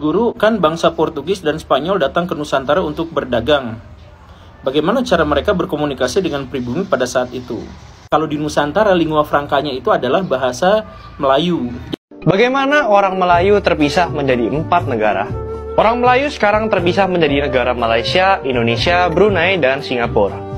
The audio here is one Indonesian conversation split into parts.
Guru, kan bangsa Portugis dan Spanyol datang ke Nusantara untuk berdagang. Bagaimana cara mereka berkomunikasi dengan pribumi pada saat itu? Kalau di Nusantara, lingua francanya itu adalah bahasa Melayu. Bagaimana orang Melayu terpisah menjadi 4 negara? Orang Melayu sekarang terpisah menjadi negara Malaysia, Indonesia, Brunei, dan Singapura.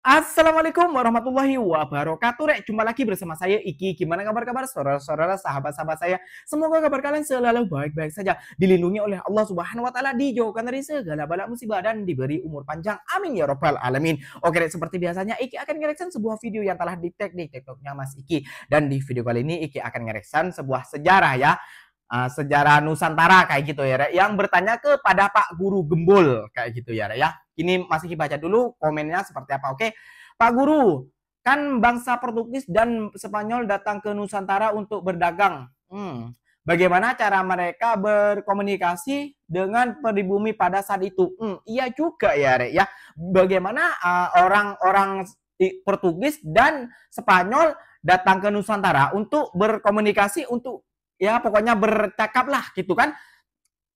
Assalamualaikum warahmatullahi wabarakatuh. Rek, jumpa lagi bersama saya Iki. Gimana kabar-kabar saudara-saudara, sahabat-sahabat saya? Semoga kabar kalian selalu baik-baik saja, dilindungi oleh Allah Subhanahu wa taala, dijauhkan dari segala bala musibah dan diberi umur panjang. Amin ya rabbal alamin. Oke, Rek, seperti biasanya Iki akan ngereaction sebuah video yang telah di-tag di TikToknya Mas Iki. Dan di video kali ini Iki akan ngereaction sebuah sejarah ya. Sejarah Nusantara kayak gitu ya, Rek, yang bertanya kepada Pak Guru Gembul kayak gitu ya, Rek ya. Ini masih baca dulu komennya seperti apa. Oke, Pak Guru, kan bangsa Portugis dan Spanyol datang ke Nusantara untuk berdagang. Bagaimana cara mereka berkomunikasi dengan pribumi pada saat itu? Iya juga ya, Rek ya. Bagaimana orang-orang Portugis dan Spanyol datang ke Nusantara untuk berkomunikasi, untuk ya pokoknya bercakap lah gitu kan.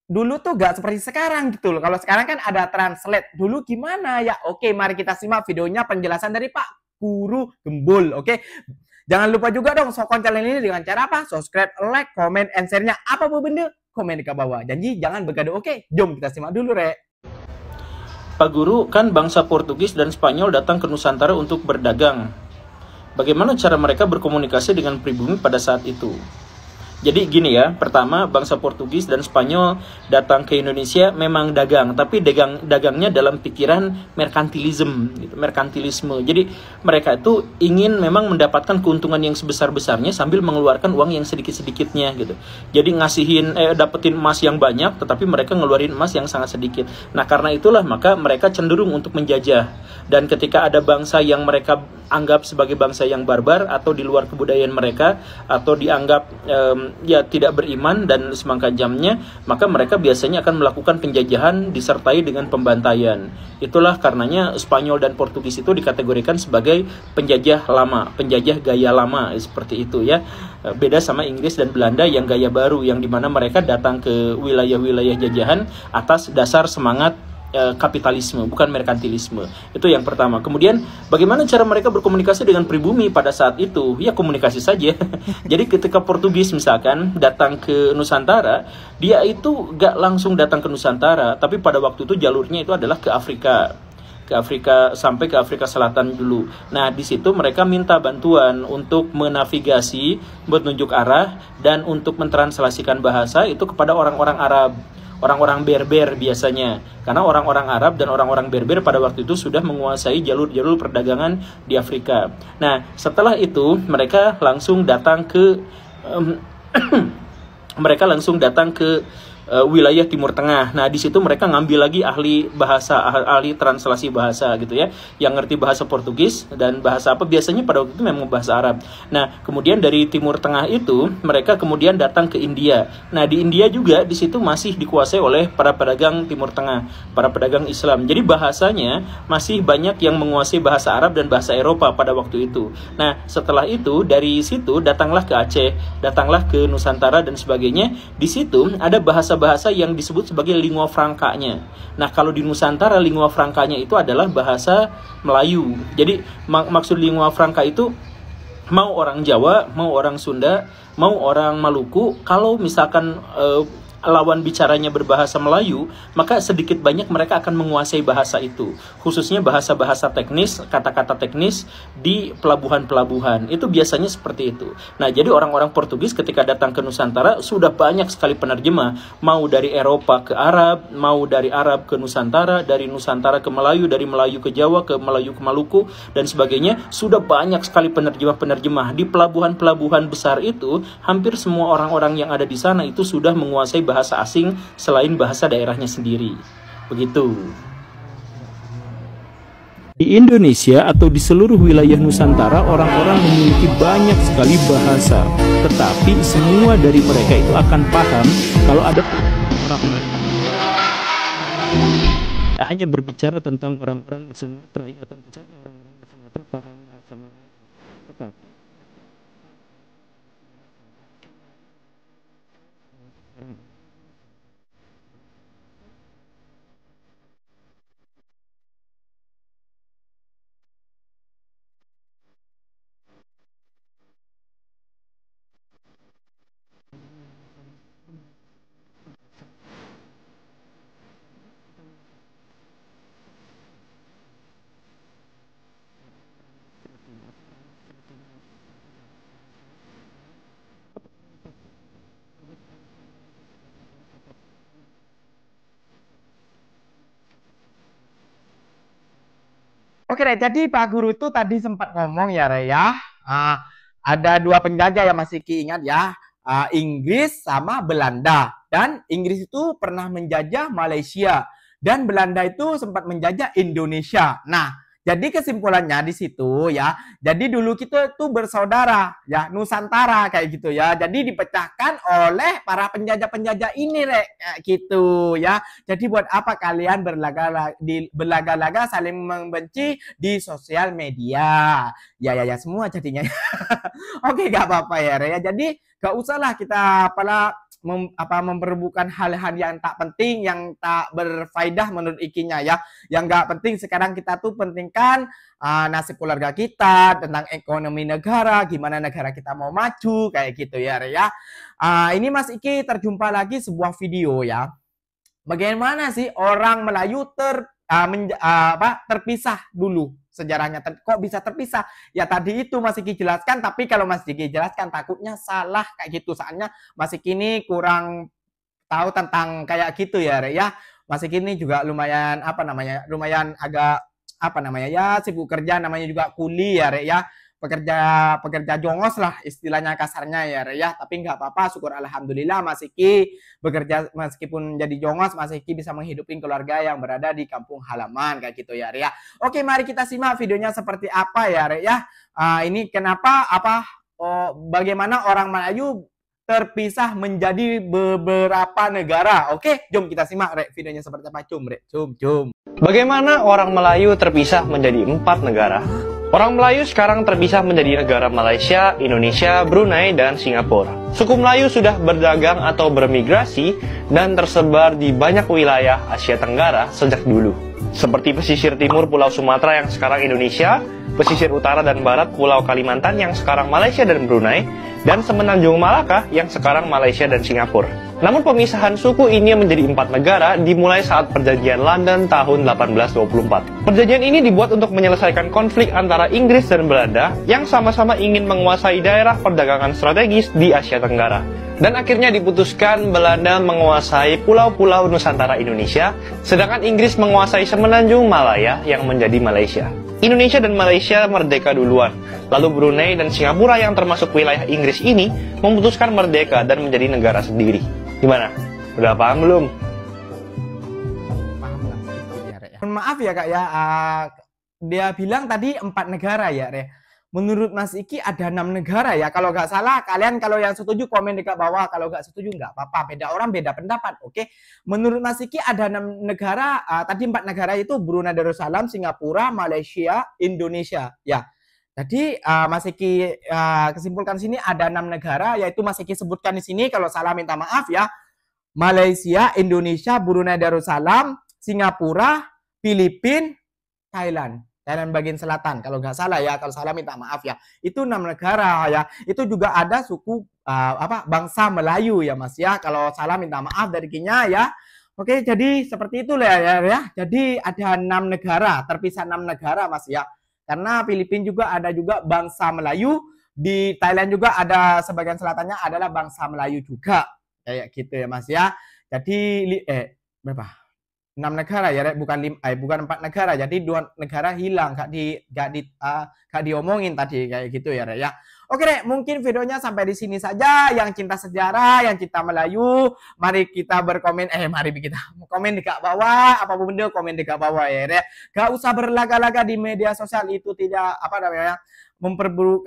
Dulu tuh gak seperti sekarang gitu loh. Kalau sekarang kan ada translate. Dulu gimana ya? Oke, mari kita simak videonya penjelasan dari Pak Guru Gembul. Oke. Jangan lupa juga dong sokong channel ini dengan cara apa? Subscribe, like, comment, and share-nya. Apa pun benda, komen di bawah. Janji jangan begaduh. Oke, jom kita simak dulu, Rek. Pak Guru, kan bangsa Portugis dan Spanyol datang ke Nusantara untuk berdagang. Bagaimana cara mereka berkomunikasi dengan pribumi pada saat itu? Jadi gini ya, pertama bangsa Portugis dan Spanyol datang ke Indonesia memang dagang, tapi dagangnya dalam pikiran merkantilisme, gitu, merkantilisme. Jadi mereka itu ingin memang mendapatkan keuntungan yang sebesar-besarnya sambil mengeluarkan uang yang sedikit-sedikitnya gitu. Jadi dapetin emas yang banyak, tetapi mereka ngeluarin emas yang sangat sedikit. Nah karena itulah maka mereka cenderung untuk menjajah. Dan ketika ada bangsa yang mereka anggap sebagai bangsa yang barbar atau di luar kebudayaan mereka, atau dianggap ya tidak beriman dan semangka jamnya, maka mereka biasanya akan melakukan penjajahan disertai dengan pembantaian. Itulah karenanya Spanyol dan Portugis itu dikategorikan sebagai penjajah lama, penjajah gaya lama seperti itu ya. Beda sama Inggris dan Belanda yang gaya baru, yang dimana mereka datang ke wilayah-wilayah jajahan atas dasar semangat kapitalisme, bukan merkantilisme. Itu yang pertama. Kemudian bagaimana cara mereka berkomunikasi dengan pribumi pada saat itu? Ya komunikasi saja. Jadi ketika Portugis misalkan datang ke Nusantara, dia itu gak langsung datang ke Nusantara, tapi pada waktu itu jalurnya itu adalah ke Afrika. Sampai ke Afrika Selatan dulu. Nah, di situ mereka minta bantuan untuk menavigasi, menunjuk arah, dan untuk mentranslasikan bahasa itu kepada orang-orang Arab, orang-orang Berber biasanya. Karena orang-orang Arab dan orang-orang Berber pada waktu itu sudah menguasai jalur-jalur perdagangan di Afrika. Nah, setelah itu mereka langsung datang ke wilayah Timur Tengah. Nah, di situ mereka ngambil lagi ahli bahasa, ahli translasi bahasa gitu ya, yang ngerti bahasa Portugis dan bahasa apa, biasanya pada waktu itu memang bahasa Arab. Nah, kemudian dari Timur Tengah itu mereka kemudian datang ke India. Nah, di India juga di situ masih dikuasai oleh para pedagang Timur Tengah, para pedagang Islam. Jadi bahasanya masih banyak yang menguasai bahasa Arab dan bahasa Eropa pada waktu itu. Nah, setelah itu dari situ datanglah ke Aceh, datanglah ke Nusantara dan sebagainya. Di situ ada bahasa yang disebut sebagai lingua francanya. Nah, kalau di Nusantara lingua francanya itu adalah bahasa Melayu. Jadi maksud lingua franca itu mau orang Jawa, mau orang Sunda, mau orang Maluku, kalau misalkan lawan bicaranya berbahasa Melayu, maka sedikit banyak mereka akan menguasai bahasa itu, khususnya bahasa-bahasa teknis, kata-kata teknis di pelabuhan-pelabuhan. Itu biasanya seperti itu. Nah, jadi orang-orang Portugis ketika datang ke Nusantara sudah banyak sekali penerjemah, mau dari Eropa ke Arab, mau dari Arab ke Nusantara, dari Nusantara ke Melayu, dari Melayu ke Jawa, ke Melayu ke Maluku dan sebagainya. Sudah banyak sekali penerjemah-penerjemah di pelabuhan-pelabuhan besar itu. Hampir semua orang-orang yang ada di sana itu sudah menguasai bahasa asing selain bahasa daerahnya sendiri. Begitu. Di Indonesia atau di seluruh wilayah Nusantara, orang-orang memiliki banyak sekali bahasa, tetapi semua dari mereka itu akan paham kalau ada orang hanya berbicara tentang orang-orang Sumatera atau orang-orang Sumatera paham sama tetap. Oke, Re, jadi Pak Guru itu tadi sempat ngomong ya, Re, ya. Ada dua penjajah yang masih ingat ya, Inggris sama Belanda. Dan Inggris itu pernah menjajah Malaysia dan Belanda itu sempat menjajah Indonesia. Nah, jadi kesimpulannya di situ ya. Jadi dulu kita tuh bersaudara ya, Nusantara kayak gitu ya. Jadi dipecahkan oleh para penjajah-penjajah ini, Rek, kayak gitu ya. Jadi buat apa kalian berlaga-laga saling membenci di sosial media? Ya semua jadinya. Oke, gak apa-apa ya, Rek, ya. Jadi gak usahlah kita memperebutkan hal-hal yang tak penting, yang tak berfaedah menurut ikinya ya. Yang gak penting sekarang kita tuh pentingkan nasib keluarga kita, tentang ekonomi negara, gimana negara kita mau maju kayak gitu ya, Re, ya. Ini Mas Iki terjumpa lagi sebuah video ya. Bagaimana sih orang Melayu terpisah dulu sejarahnya, kok bisa terpisah? Ya tadi itu Mas Iki jelaskan, tapi kalau Mas Iki jelaskan takutnya salah kayak gitu. Soalnya Mas Iki ini kurang tahu tentang kayak gitu ya, Re, ya. Mas Iki ini juga lumayan lumayan agak ya, sibuk kerja, namanya juga kuli ya, Re, ya. Pekerja jongos lah istilahnya kasarnya ya, Re, ya. Tapi nggak apa-apa, syukur alhamdulillah Mas Iki bekerja, meskipun jadi jongos Mas Iki bisa menghidupi keluarga yang berada di kampung halaman kayak gitu ya, Re, ya. Oke, mari kita simak videonya seperti apa ya, Re, ya. Ini kenapa bagaimana orang Melayu terpisah menjadi beberapa negara. Oke, jom kita simak, Re, videonya seperti apa. Jom. Bagaimana orang Melayu terpisah menjadi 4 negara? Orang Melayu sekarang terpisah menjadi negara Malaysia, Indonesia, Brunei, dan Singapura. Suku Melayu sudah berdagang atau bermigrasi dan tersebar di banyak wilayah Asia Tenggara sejak dulu. Seperti pesisir timur Pulau Sumatera yang sekarang Indonesia, pesisir utara dan barat Pulau Kalimantan yang sekarang Malaysia dan Brunei, dan Semenanjung Malaka yang sekarang Malaysia dan Singapura. Namun pemisahan suku ini menjadi 4 negara dimulai saat Perjanjian London tahun 1824. Perjanjian ini dibuat untuk menyelesaikan konflik antara Inggris dan Belanda yang sama-sama ingin menguasai daerah perdagangan strategis di Asia Tenggara. Dan akhirnya diputuskan Belanda menguasai pulau-pulau Nusantara Indonesia, sedangkan Inggris menguasai Semenanjung Malaya yang menjadi Malaysia. Indonesia dan Malaysia merdeka duluan, lalu Brunei dan Singapura yang termasuk wilayah Inggris ini memutuskan merdeka dan menjadi negara sendiri. Gimana? Udah paham belum? Paham lah, ya, Re, ya. Maaf ya, Kak, ya. Dia bilang tadi 4 negara ya, Re. Menurut Mas Iki ada 6 negara ya. Kalau nggak salah, kalian kalau yang setuju komen di bawah. Kalau nggak setuju nggak apa-apa. Beda orang beda pendapat. Oke. Menurut Mas Iki ada 6 negara. Tadi 4 negara itu Brunei Darussalam, Singapura, Malaysia, Indonesia. Ya. Jadi Mas Iki kesimpulkan sini ada 6 negara. Yaitu Mas Iki sebutkan di sini. Kalau salah minta maaf ya. Malaysia, Indonesia, Brunei Darussalam, Singapura, Filipina, Thailand bagian selatan, kalau nggak salah ya. Kalau salah minta maaf ya. Itu 6 negara ya. Itu juga ada suku bangsa Melayu ya, Mas ya. Kalau salah minta maaf dari Kinya ya. Oke, jadi seperti itu ya. Jadi ada 6 negara, terpisah 6 negara, Mas ya. Karena Filipina juga ada juga bangsa Melayu, di Thailand juga ada sebagian selatannya adalah bangsa Melayu juga. Kayak gitu ya, Mas ya. Jadi berapa? 6 negara ya, bukan 4 negara. Jadi 2 negara hilang, gak diomongin tadi kayak gitu ya, Re, ya. Oke, Re, mungkin videonya sampai di sini saja. Yang cinta sejarah, yang cinta Melayu, mari kita berkomen, mari kita komen di bawah, apapun benda komen di bawah ya, Re. Gak usah berlaga-laga di media sosial, itu tidak memperburuk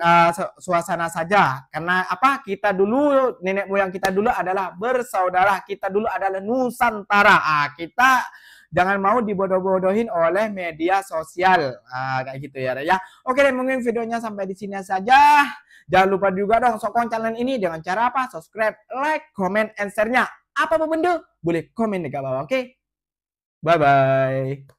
suasana saja. Karena kita dulu, nenek moyang kita dulu adalah bersaudara, kita dulu adalah Nusantara. Kita jangan mau dibodoh-bodohin oleh media sosial. Kayak gitu ya, Re, ya. Oke deh, mungkin videonya sampai di sini saja. Jangan lupa juga dong sokong channel ini dengan cara apa? Subscribe, like, comment, and share-nya. Apa benda? Boleh komen di bawah, oke? Bye-bye.